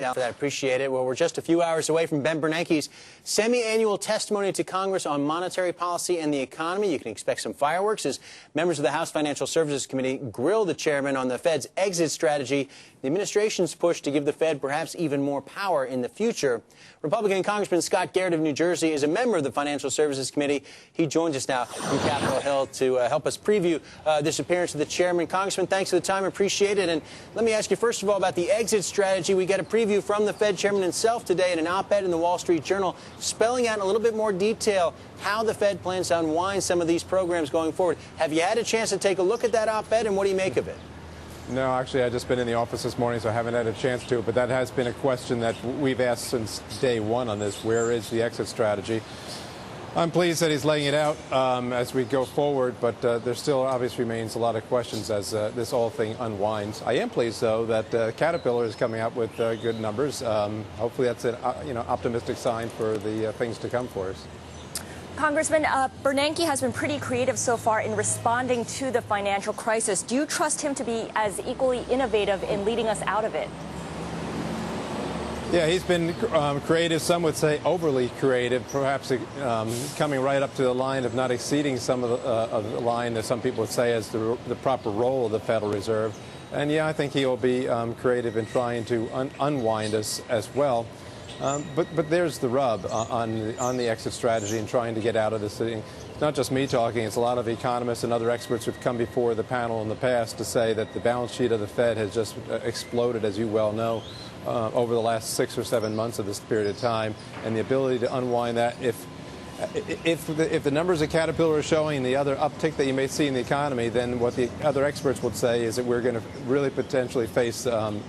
For that. Appreciate it. Well, we're just a few hours away from Ben Bernanke's semi-annual testimony to Congress on monetary policy and the economy. You can expect some fireworks as members of the House Financial Services Committee grill the chairman on the Fed's exit strategy, the administration's push to give the Fed perhaps even more power in the future. Republican Congressman Scott Garrett of New Jersey is a member of the Financial Services Committee. He joins us now from Capitol Hill to help us preview this appearance of the chairman. Congressman, thanks for the time. Appreciate it. And let me ask you, first of all, about the exit strategy. We get a preview from the Fed chairman himself today in an op-ed in the Wall Street Journal, spelling out in a little bit more detail how the Fed plans to unwind some of these programs going forward. Have you had a chance to take a look at that op-ed, and what do you make of it? No, actually, I've just been in the office this morning, so I haven't had a chance to. But that has been a question that we've asked since day one on this. Where is the exit strategy? I'm pleased that he's laying it out as we go forward, but there still obviously remains a lot of questions as this whole thing unwinds. I am pleased, though, that Caterpillar is coming out with good numbers. Hopefully that's an optimistic sign for the things to come for us. Congressman, Bernanke has been pretty creative so far in responding to the financial crisis. Do you trust him to be as equally innovative in leading us out of it? Yeah, he's been creative. Some would say overly creative, perhaps coming right up to the line of not exceeding some of the line that some people would say is the proper role of the Federal Reserve. And yeah, I think he will be creative in trying to unwind us as well. But there's the rub on the exit strategy and trying to get out of this thing. It's not just me talking. It's a lot of economists and other experts who've come before the panel in the past to say that the balance sheet of the Fed has just exploded, as you well know, over the last 6 or 7 months of this period of time, and the ability to unwind that. If the numbers that Caterpillar are showing, the other uptick that you may see in the economy, then what the other experts would say is that we're going to really potentially face an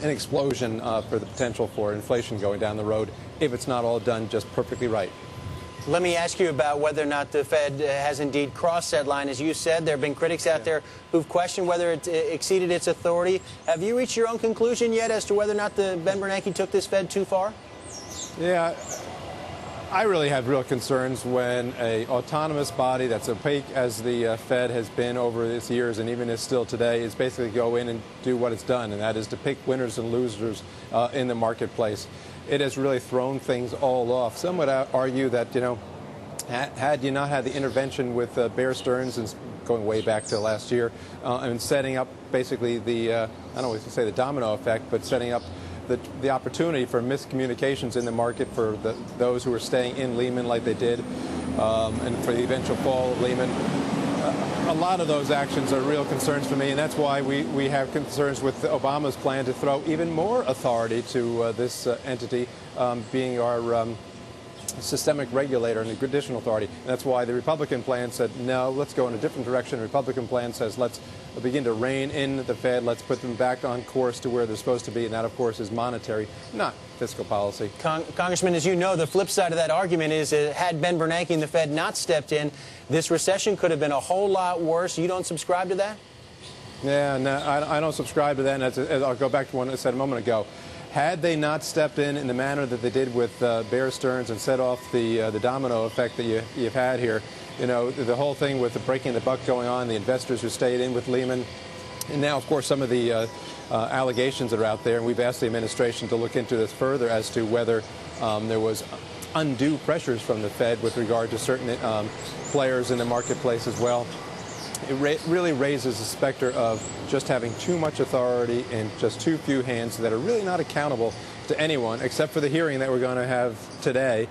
explosion for the potential for inflation going down the road if it's not all done just perfectly right. Let me ask you about whether or not the Fed has indeed crossed that line. As you said, there have been critics out there who've questioned whether it exceeded its authority. Have you reached your own conclusion yet as to whether or not Ben Bernanke took this Fed too far? Yeah, I really have real concerns when an autonomous body that's opaque as the Fed has been over these years and even is still today is basically go in and do what it's done, and that is to pick winners and losers in the marketplace. It has really thrown things all off. Some would argue that, had you not had the intervention with Bear Stearns and going way back to last year and setting up basically the, I don't want to say the domino effect, but setting up the opportunity for miscommunications in the market for those who were staying in Lehman like they did and for the eventual fall of Lehman. A lot of those actions are real concerns for me, and that's why we have concerns with Obama's plan to throw even more authority to this entity being our systemic regulator and the additional authority. And that's why the Republican plan said, no, let's go in a different direction. The Republican plan says, let's begin to rein in the Fed. Let's put them back on course to where they're supposed to be. And that, of course, is monetary, not fiscal policy. Congressman, as you know, the flip side of that argument is had Ben Bernanke and the Fed not stepped in, this recession could have been a whole lot worse. You don't subscribe to that? Yeah, no, I don't subscribe to that. And as I'll go back to what I said a moment ago. Had they not stepped in the manner that they did with Bear Stearns and set off the domino effect that you've had here, the whole thing with the breaking the buck going on, the investors who stayed in with Lehman, and now, of course, some of the allegations that are out there, and we've asked the administration to look into this further as to whether there was undue pressures from the Fed with regard to certain players in the marketplace as well. It really raises the specter of just having too much authority in just too few hands that are really not accountable to anyone, except for the hearing that we're going to have today,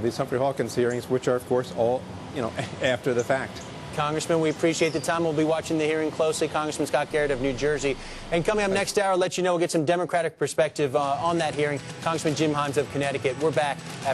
these Humphrey Hawkins hearings, which are, of course, all after the fact. Congressman, we appreciate the time. We'll be watching the hearing closely. Congressman Scott Garrett of New Jersey. And coming up next hour, I'll let you know, we'll get some Democratic perspective on that hearing. Congressman Jim Himes of Connecticut. We're back after